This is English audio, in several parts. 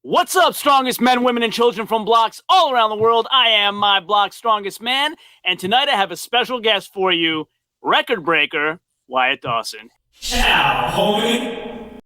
What's up, strongest men, women, and children from blocks all around the world? I am my block's strongest man, and tonight I have a special guest for you, record breaker, WYATT DAWSON. Ciao, homie.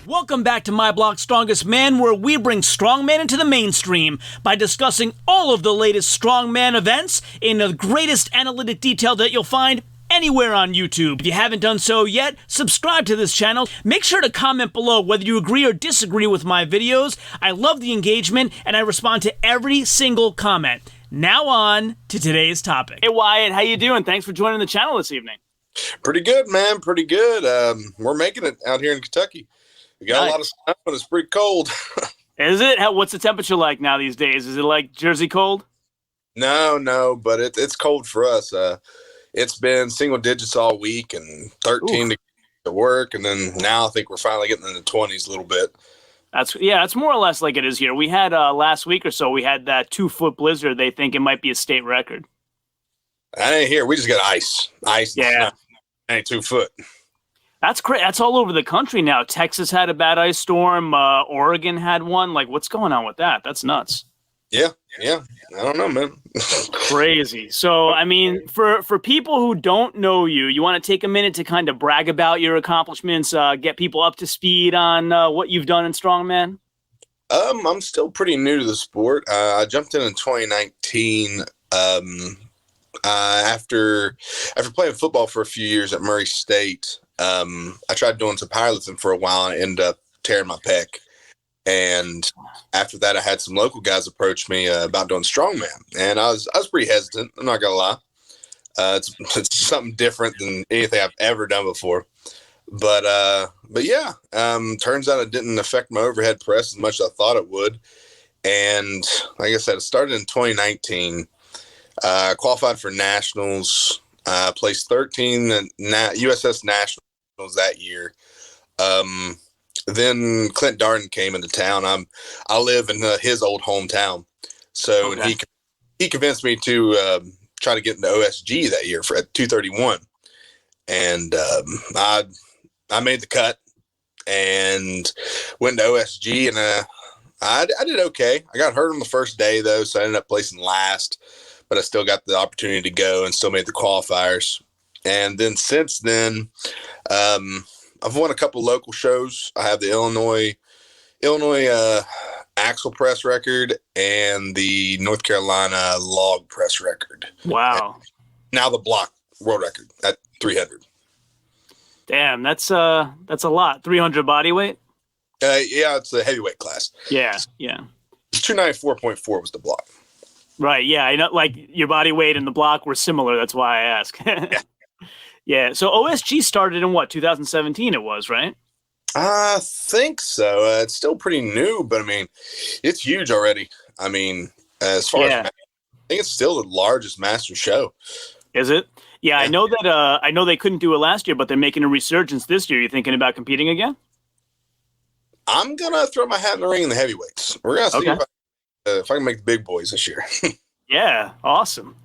Welcome back to My Block's Strongest Man, where we bring strongman into the mainstream by discussing all of the latest strongman events in the greatest analytic detail that you'll find anywhere on YouTube. If you haven't done so yet, subscribe to this channel. Make sure to comment below whether you agree or disagree with my videos. I love the engagement, and I respond to every single comment. Now on to today's topic. Hey Wyatt, how you doing? Thanks for joining the channel this evening. Pretty good, man. Pretty good. We're making it out here in Kentucky. We got Nice. a lot of snow, and it's pretty cold. Is it? What's the temperature like now these days? Is it like Jersey cold? No, but it's cold for us. It's been single digits all week and 13 to work, and then now I think we're finally getting in the 20s a little bit. It's more or less like it is here. We had last week or so, we had that 2-foot blizzard. They think it might be a state record. I ain't here. We just got ice. Yeah. Ain't 2 foot. That's great. That's all over the country now. Texas had a bad ice storm. Oregon had one. Like, what's going on with that? That's nuts. Yeah. I don't know, man. Crazy. So, I mean, for people who don't know you, you want to take a minute to kind of brag about your accomplishments, get people up to speed on what you've done in strongman? I'm still pretty new to the sport. I jumped in 2019 after playing football for a few years at Murray State. I tried doing some powerlifting for a while and I ended up tearing my pec. And after that, I had some local guys approach me about doing strongman, and I was pretty hesitant. I'm not gonna lie. It's something different than anything I've ever done before. But yeah, turns out it didn't affect my overhead press as much as I thought it would. And like I said, it started in 2019. Qualified for nationals. Placed 13 in USS Nationals that year. Then Clint Darden came into town. I live in his old hometown, so okay. He convinced me to try to get into OSG that year at 231, and I made the cut and went to OSG, and I did okay. I got hurt on the first day though, so I ended up placing last, but I still got the opportunity to go and still made the qualifiers. And then since then, I've won a couple local shows. I have the Illinois axle press record and the North Carolina log press record. Wow. And now the block world record at 300. Damn, that's a lot. 300 body weight? Yeah, it's a heavyweight class. Yeah. 294.4 was the block. Right, yeah. I know, like, your body weight and the block were similar. That's why I ask. Yeah. Yeah, so OSG started in what, 2017 it was, right? I think so. It's still pretty new, but I mean, it's huge already. I mean, as far as I think it's still the largest master show. Is it? Yeah, I know that. I know they couldn't do it last year, but they're making a resurgence this year. You thinking about competing again? I'm gonna throw my hat in the ring in the heavyweights. We're gonna see if I can make the big boys this year. Yeah, awesome.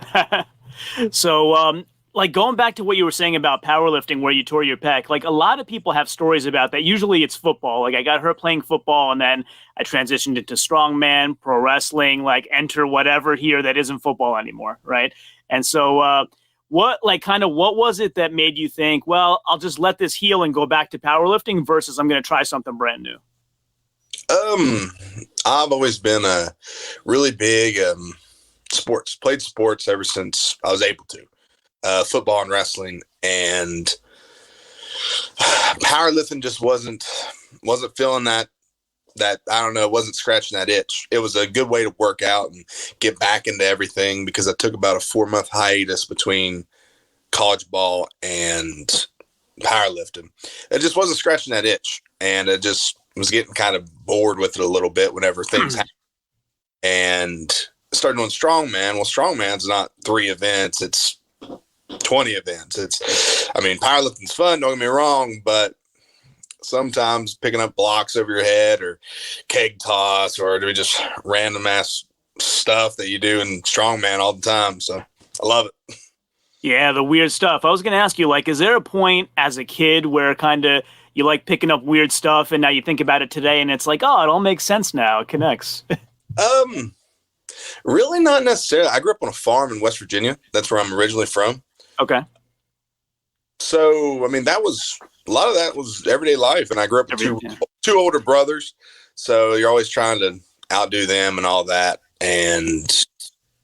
So, like going back to what you were saying about powerlifting where you tore your pec, like a lot of people have stories about that. Usually it's football. Like I got hurt playing football and then I transitioned into strongman, pro wrestling, like enter whatever here that isn't football anymore, right? And so what was it that made you think, well, I'll just let this heal and go back to powerlifting versus I'm going to try something brand new? I've always been a really big played sports ever since I was able to. Football and wrestling, and powerlifting just wasn't feeling that I don't know, wasn't scratching that itch. It was a good way to work out and get back into everything because I took about a 4-month hiatus between college ball and powerlifting. It just wasn't scratching that itch, and it just was getting kind of bored with it a little bit whenever things happen. And started doing strongman. Well, strongman's not 3 events, it's 20 events. Powerlifting's fun, don't get me wrong, but sometimes picking up blocks over your head or keg toss or just random ass stuff that you do in strongman all the time. So I love it. Yeah, the weird stuff. I was going to ask you, like, is there a point as a kid where kind of you like picking up weird stuff and now you think about it today and it's like, oh, it all makes sense now. It connects. Um, Really not necessarily. I grew up on a farm in West Virginia. That's where I'm originally from. Okay. So, I mean, that was a lot of that was everyday life. And I grew up with two older brothers. So you're always trying to outdo them and all that. And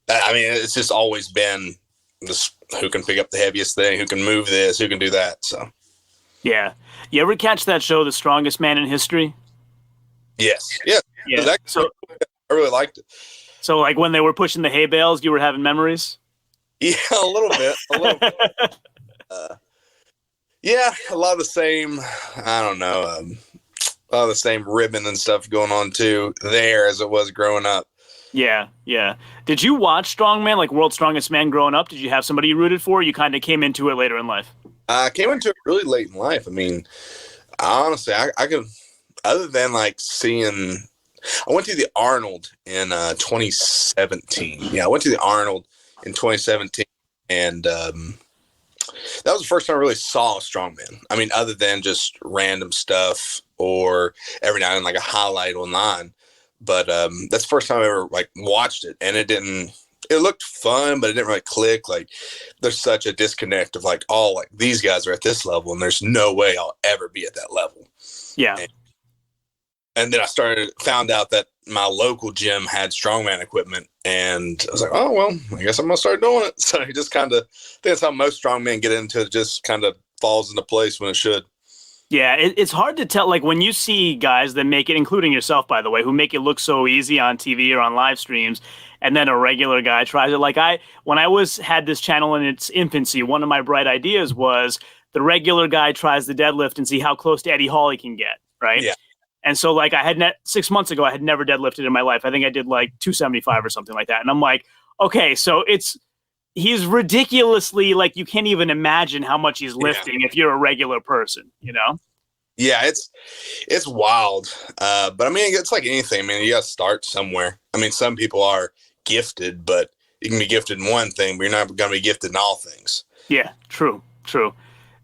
I mean, it's just always been this who can pick up the heaviest thing, who can move this, who can do that. So, Yeah. You ever catch that show, The Strongest Man in History? yes. Yeah. Yeah. So, I really liked it. so like when they were pushing the hay bales, you were having memories? Yeah, a little bit. A little bit. Yeah, a lot of the same, I don't know, a lot of the same ribbon and stuff going on too there as it was growing up. Yeah, yeah. Did you watch Strongman, like World's Strongest Man growing up? Did you have somebody you rooted for? Or you kind of came into it later in life? I came into it really late in life. I mean, honestly, I could, other than like seeing, I went to the Arnold in 2017. Yeah, I went to the Arnold in 2017, and that was the first time I really saw a strongman. I mean, other than just random stuff or every now and then like a highlight online. But that's the first time I ever like watched it, and it looked fun, but it didn't really click. Like there's such a disconnect of like, oh, like these guys are at this level and there's no way I'll ever be at that level. Yeah. And then I found out that my local gym had strongman equipment, and I was like, oh, well, I guess I'm going to start doing it. So it just kind of, I think that's how most strongmen get into it, just kind of falls into place when it should. Yeah, it's hard to tell. Like when you see guys that make it, including yourself, by the way, who make it look so easy on TV or on live streams, and then a regular guy tries it. Like when I had this channel in its infancy, one of my bright ideas was the regular guy tries the deadlift and see how close to Eddie Hall he can get, right? Yeah. And so like 6 months ago, I had never deadlifted in my life. I think I did like 275 or something like that. And I'm like, okay, so he's ridiculously, like, you can't even imagine how much he's lifting if you're a regular person, you know? Yeah, it's wild. But I mean, it's like anything. I mean, you got to start somewhere. I mean, some people are gifted, but you can be gifted in one thing, but you're not going to be gifted in all things. Yeah, true.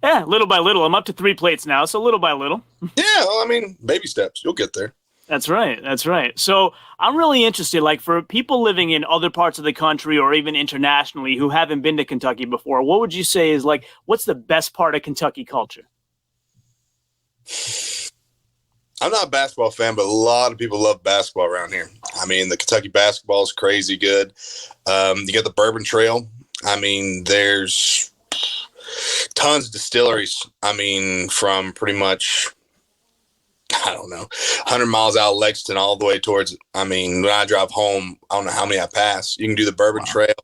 Yeah, little by little. I'm up to 3 plates now, so little by little. Yeah, well, I mean, baby steps. You'll get there. That's right. So I'm really interested, like for people living in other parts of the country or even internationally who haven't been to Kentucky before, what would you say is like, what's the best part of Kentucky culture? I'm not a basketball fan, but a lot of people love basketball around here. I mean, the Kentucky basketball is crazy good. You get the Bourbon Trail. I mean, there's tons of distilleries. I mean, from pretty much, I don't know, 100 miles out of Lexington all the way towards, I mean, when I drive home, I don't know how many I pass. You can do the Bourbon Trail.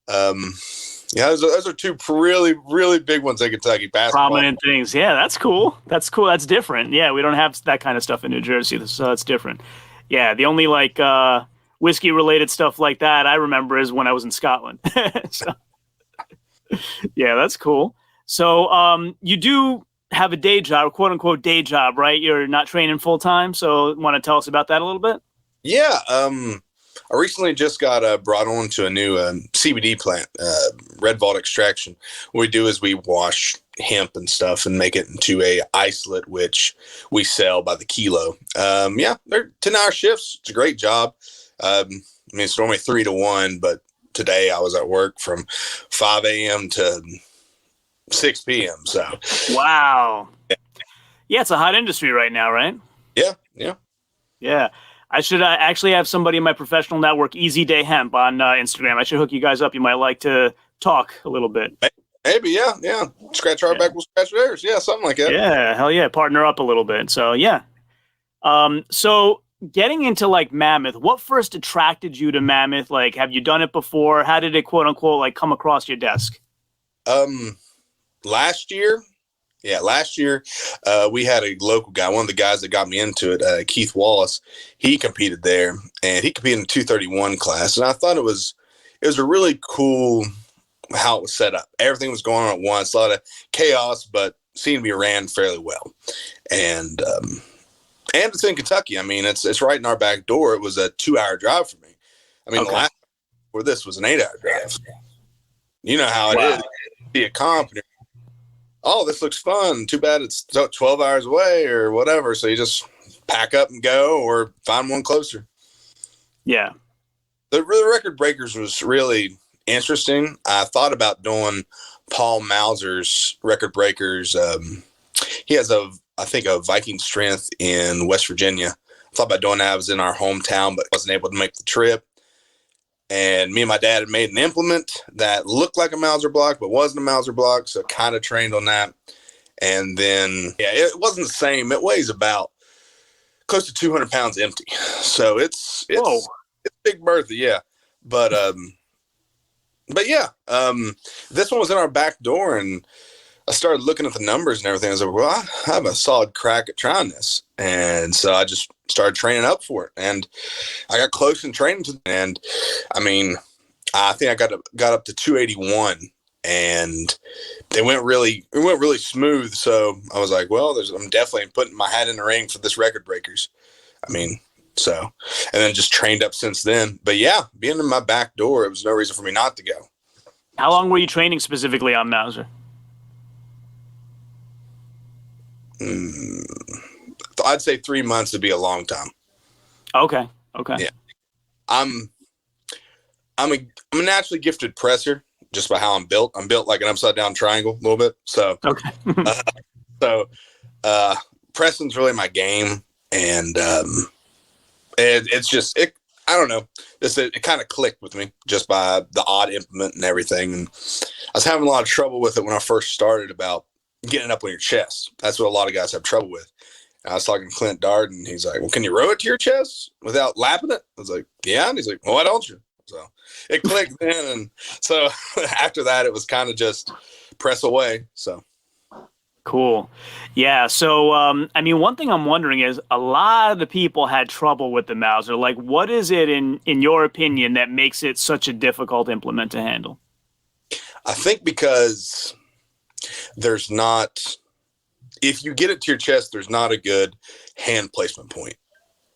Yeah, those are two really, really big ones in Kentucky. Basketball. Prominent things. Yeah, that's cool. That's different. Yeah, we don't have that kind of stuff in New Jersey, so that's different. Yeah, the only like whiskey-related stuff like that I remember is when I was in Scotland. So, yeah, that's cool. So you do have a day job, quote-unquote day job, right? You're not training full-time, so want to tell us about that a little bit? Yeah, I recently just got brought on to a new CBD plant, red vault extraction. What we do is we wash hemp and stuff and make it into a isolate, which we sell by the kilo. Yeah, they're 10-hour shifts. It's a great job. I mean, it's normally 3 to 1, but today I was at work from 5 a.m. to 6 p.m. So, wow. Yeah, it's a hot industry right now, right? Yeah. I should actually have somebody in my professional network, Easy Day Hemp, on Instagram. I should hook you guys up. You might like to talk a little bit. Maybe, yeah. Scratch our back, we'll scratch theirs. Yeah, something like that. Yeah, hell yeah. Partner up a little bit. So, yeah. So getting into like Mammoth, what first attracted you to Mammoth? Like, have you done it before? How did it, quote unquote, like come across your desk? Last year, we had a local guy, one of the guys that got me into it, Keith Wallace. He competed there, and he competed in the 231 class. And I thought it was a really cool how it was set up. Everything was going on at once, a lot of chaos, but seemed to be ran fairly well. And it's in Kentucky. I mean, it's right in our back door. It was a 2-hour drive for me. I mean, the last for this was an 8-hour drive. You know how it is. See a comp and oh, this looks fun. Too bad it's 12 hours away or whatever. So you just pack up and go or find one closer. Yeah. The record breakers was really interesting. I thought about doing Paul Mauser's record breakers. He has I think a Viking Strength in West Virginia. I thought about doing that. I was in our hometown, but wasn't able to make the trip. And me and my dad had made an implement that looked like a Mauser block, but wasn't a Mauser block. So kind of trained on that. And then, yeah, it wasn't the same. It weighs about close to 200 pounds empty. So it's Big Bertha, yeah. But yeah, this one was in our back door, and I started looking at the numbers and everything. I was like, well, I have a solid crack at trying this. And so I just started training up for it. And I got close in training and I mean, I think I got up to 281, and it went really smooth. So I was like, well, I'm definitely putting my hat in the ring for this record breakers. I mean, so, and then just trained up since then. But yeah, being in my back door, it was no reason for me not to go. How long were you training specifically on Mauser? I'd say 3 months would be a long time. Okay. Yeah. I'm a naturally gifted presser just by how I'm built. I'm built like an upside down triangle a little bit. So, okay. Pressing's really my game. And, it's just, I don't know. It kind of clicked with me just by the odd implement and everything. And I was having a lot of trouble with it when I first started about getting up on your chest. That's what a lot of guys have trouble with. And I was talking to Clint Dard, and he's like, well, can you row it to your chest without lapping it? I was like, yeah. And he's like, well, why don't you? So it clicked then. And so after that, it was kind of just press away. So. Cool. Yeah. So, I mean, one thing I'm wondering is a lot of the people had trouble with the Mauser. Like, what is it in your opinion that makes it such a difficult implement to handle? I think because there's not, if you get it to your chest, there's not a good hand placement point.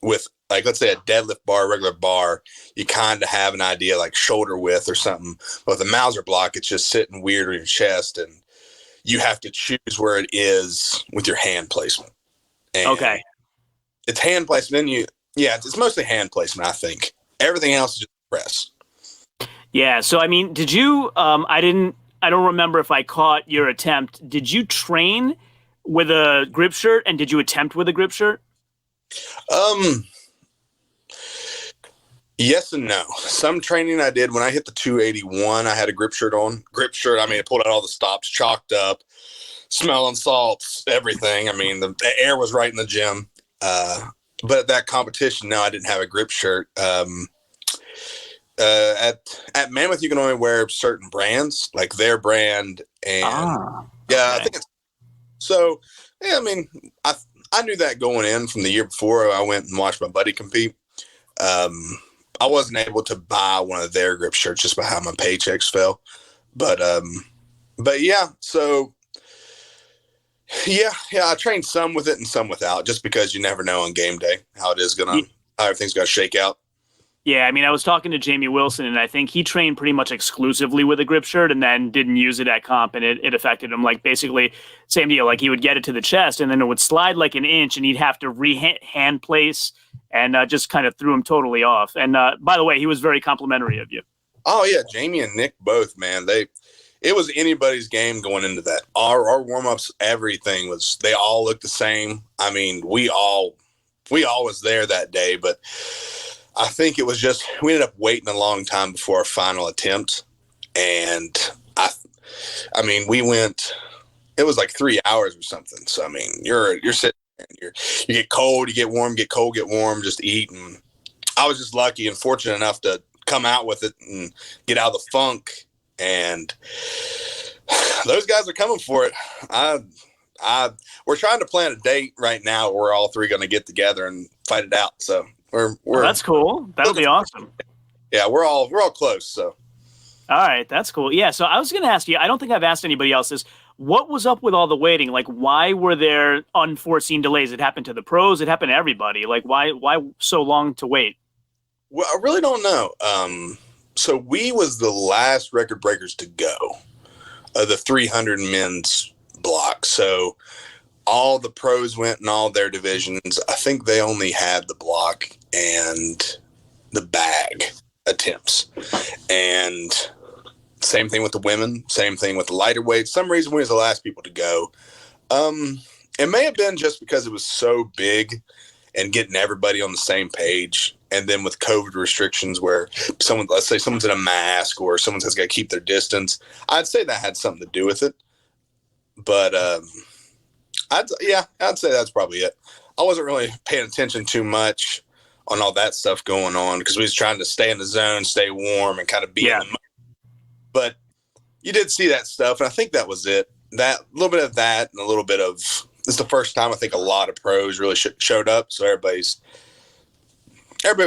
With, like, let's say a deadlift bar, regular bar, you kind of have an idea like shoulder width or something. But with a Mauser block, it's just sitting weird on your chest, and you have to choose where it is with your hand placement. And okay. It's hand placement. It's mostly hand placement, I think. Everything else is just press. Yeah. So, I mean, did you, I don't remember if I caught your attempt. Did you train with a grip shirt, and did you attempt with a grip shirt? Yes and no. Some training I did when I hit the 281, I had a grip shirt on. Grip shirt, I mean, I pulled out all the stops, chalked up, smelling salts, everything. I mean, the air was right in the gym. But at that competition, no, I didn't have a grip shirt. At Mammoth, you can only wear certain brands, like their brand. And yeah, I think it's so. Yeah, I mean, I knew that going in from the year before. I went and watched my buddy compete. I wasn't able to buy one of their grip shirts just by how my paychecks fell. But yeah, so yeah, I trained some with it and some without, just because you never know on game day how everything's gonna shake out. Yeah, I mean, I was talking to Jamie Wilson, and I think he trained pretty much exclusively with a grip shirt and then didn't use it at comp, and it affected him. Like, basically, same deal. Like, he would get it to the chest, and then it would slide like an inch, and he'd have to hand place, and just kind of threw him totally off. And by the way, he was very complimentary of you. Oh, yeah, Jamie and Nick both, man. It was anybody's game going into that. Our warm-ups, everything they all looked the same. I mean, we all was there that day, but I think it was just, we ended up waiting a long time before our final attempt. And I mean, we went, it was like 3 hours or something. So, I mean, you're sitting there, you get cold, you get warm, get cold, get warm, just eat. And I was just lucky and fortunate enough to come out with it and get out of the funk. And those guys are coming for it. We're trying to plan a date right now where we're all three going to get together and fight it out. So that's cool. That'll be awesome. Yeah, we're all close. So, all right, that's cool. Yeah. So I was going to ask you. I don't think I've asked anybody else this. What was up with all the waiting? Like, why were there unforeseen delays? It happened to the pros. It happened to everybody. Like, why so long to wait? Well, I really don't know. So we was the last record breakers to go, the 300 men's block. So all the pros went in all their divisions. I think they only had the block and the bag attempts. And same thing with the women, same thing with the lighter weights. Some reason we was the last people to go. It may have been just because it was so big and getting everybody on the same page. And then with COVID restrictions where let's say someone's in a mask or someone has got to keep their distance, I'd say that had something to do with it. But I'd say that's probably it. I wasn't really paying attention too much on all that stuff going on because we was trying to stay in the zone, stay warm, and kind of be in the moment. But you did see that stuff, and I think that was it. That a little bit of that and a little bit of this is the first time I think a lot of pros really showed up. So everybody was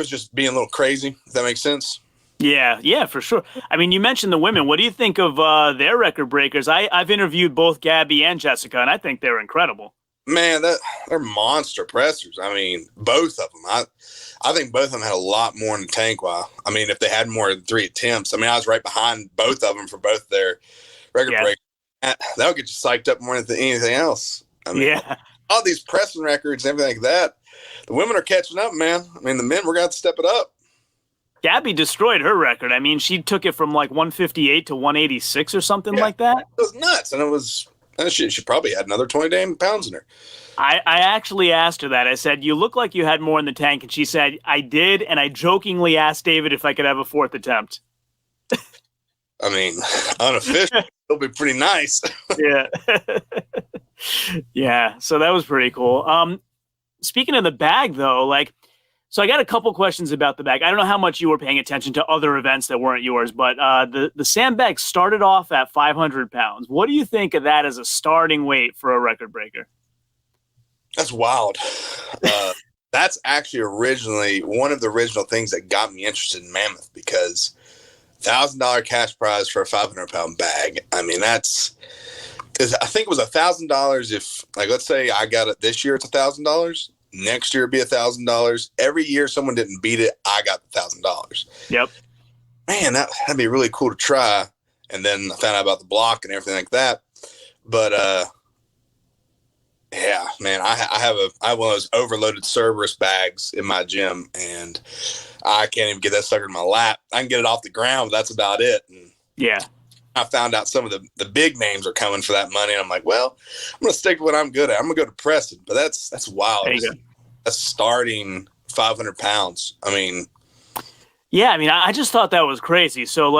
just being a little crazy, if that makes sense. Yeah, for sure. I mean, you mentioned the women. What do you think of their record breakers? I've interviewed both Gabby and Jessica, and I think they're incredible. Man, they're monster pressers. I mean, both of them. I think both of them had a lot more in the tank. I mean, if they had more than 3 attempts, I mean, I was right behind both of them for both their record breakers. That'll get you psyched up more than anything else. I mean, all these pressing records and everything like that. The women are catching up, man. I mean, the men, we're going to have to step it up. Gabby destroyed her record. I mean, she took it from like 158 to 186 or something like that. It was nuts. And she probably had another 20 damn pounds in her. I actually asked her that. I said, you look like you had more in the tank. And she said, I did. And I jokingly asked David if I could have a 4th attempt. I mean, unofficial, it'll be pretty nice. Yeah. Yeah. So that was pretty cool. Speaking of the bag, though, so I got a couple questions about the bag. I don't know how much you were paying attention to other events that weren't yours, but the sandbag started off at 500 pounds. What do you think of that as a starting weight for a record breaker? That's wild. That's actually originally one of the original things that got me interested in Mammoth because $1,000 cash prize for a 500-pound bag. I mean, I think it was $1,000 if, let's say I got it this year, it's $1,000. Next year it'd be $1,000. Every year someone didn't beat it, I got $1,000. Yep. Man, that'd be really cool to try. And then I found out about the block and everything like that. But yeah, man, I have one of those overloaded Cerberus bags in my gym, and I can't even get that sucker in my lap. I can get it off the ground, but that's about it. And yeah. I found out some of the big names are coming for that money. And I'm like, well, I'm going to stick with what I'm good at. I'm going to go to pressing. But that's wild. That's starting 500 pounds. I mean. Yeah, I mean, I just thought that was crazy. So,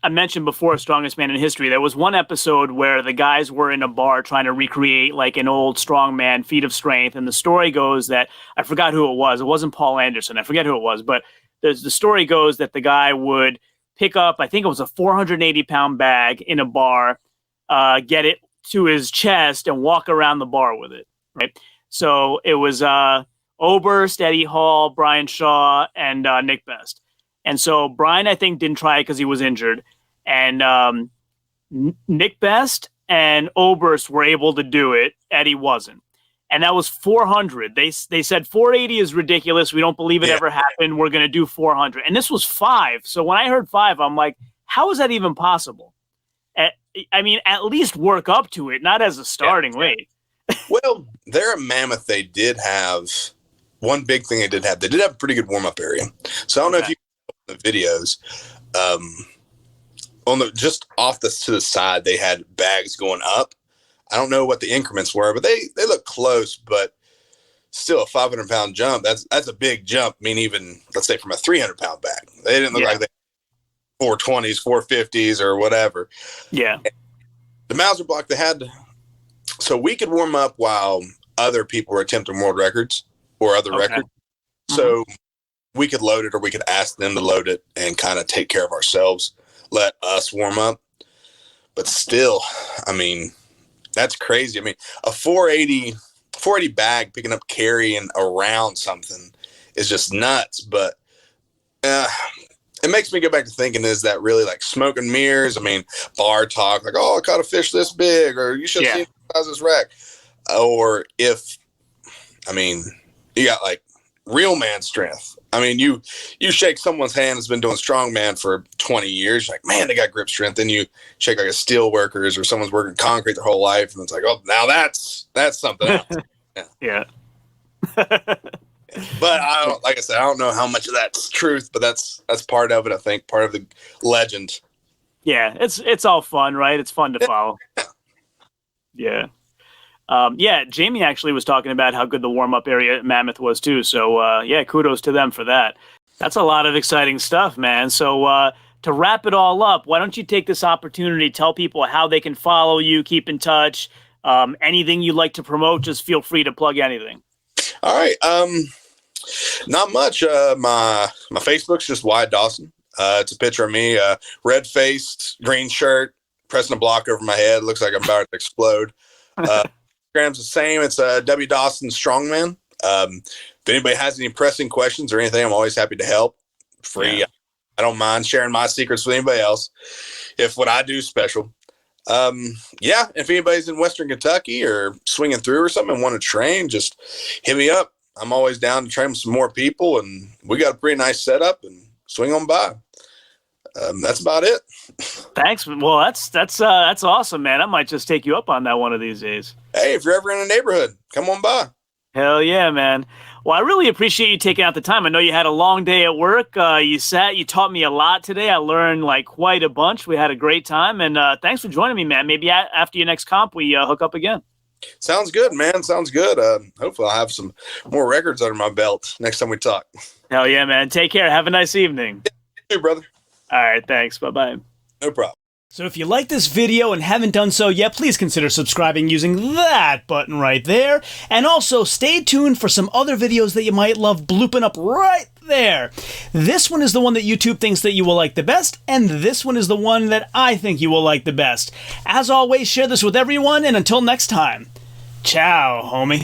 I mentioned before, Strongest Man in History, there was one episode where the guys were in a bar trying to recreate, an old strongman feat of strength. And the story goes that, I forgot who it was. It wasn't Paul Anderson. I forget who it was. But the story goes that the guy would pick up, I think it was a 480-pound bag in a bar, get it to his chest, and walk around the bar with it, right? So it was Oberst, Eddie Hall, Brian Shaw, and Nick Best. And so Brian, I think, didn't try it because he was injured. And Nick Best and Oberst were able to do it. Eddie wasn't. And that was 400. They said 480 is ridiculous. We don't believe it ever happened. We're going to do 400. And this was 5. So when I heard 5, I'm like, how is that even possible? I mean, at least work up to it, not as a starting weight. Well, there at Mammoth, they did have one big thing they did have. They did have a pretty good warm-up area. So I don't know if you the videos. Just off to the side, they had bags going up. I don't know what the increments were, but they look close, but still a 500-pound jump. That's a big jump. I mean, even let's say from a 300-pound bag, they didn't look like they 420s, 450s, or whatever. Yeah. The Mauser block they had, so we could warm up while other people were attempting world records or other records. So we could load it, or we could ask them to load it and kind of take care of ourselves, let us warm up. But still, I mean, that's crazy. I mean, a 480 bag picking up carrying around something is just nuts. But it makes me go back to thinking, is that really smoke and mirrors? I mean, bar talk, oh, I caught a fish this big, or you should see the size of this wreck. Or if, I mean, you got real man strength. I mean, you shake someone's hand that's been doing strongman for 20 years. You're like, man, they got grip strength. Then you shake like a steel workers or someone's working concrete their whole life, and it's like, oh, now that's something else. Yeah. But I don't, like I said, I don't know how much of that's truth, but that's part of it. I think part of the legend. Yeah, it's all fun, right? It's fun to follow. Yeah. Yeah, Jamie actually was talking about how good the warm-up area at Mammoth was too. So, yeah, kudos to them for that. That's a lot of exciting stuff, man. So, to wrap it all up, why don't you take this opportunity to tell people how they can follow you, keep in touch, anything you'd like to promote, just feel free to plug anything. All right. Not much. My Facebook's just WYATT DAWSON. It's a picture of me, red-faced, green shirt, pressing a block over my head. Looks like I'm about to explode. Instagram's the same. It's W Dawson Strongman. If anybody has any pressing questions or anything, I'm always happy to help. Free. Yeah. I don't mind sharing my secrets with anybody else if what I do is special. Yeah, if anybody's in Western Kentucky or swinging through or something and want to train, just hit me up. I'm always down to train with some more people, and we got a pretty nice setup, and swing on by. That's about it. Thanks. Well, that's awesome, man. I might just take you up on that one of these days. Hey, if you're ever in a neighborhood, come on by. Hell yeah, man. Well, I really appreciate you taking out the time. I know you had a long day at work. You taught me a lot today. I learned like quite a bunch. We had a great time, and thanks for joining me, man. Maybe after your next comp, we hook up again. Sounds good, man. Sounds good. Hopefully I'll have some more records under my belt next time we talk. Hell yeah, man. Take care. Have a nice evening. Yeah, you too, brother. All right, thanks. Bye-bye. No problem. So if you like this video and haven't done so yet, please consider subscribing using that button right there. And also stay tuned for some other videos that you might love blooping up right there. This one is the one that YouTube thinks that you will like the best, and this one is the one that I think you will like the best. As always, share this with everyone, and until next time, ciao, homie.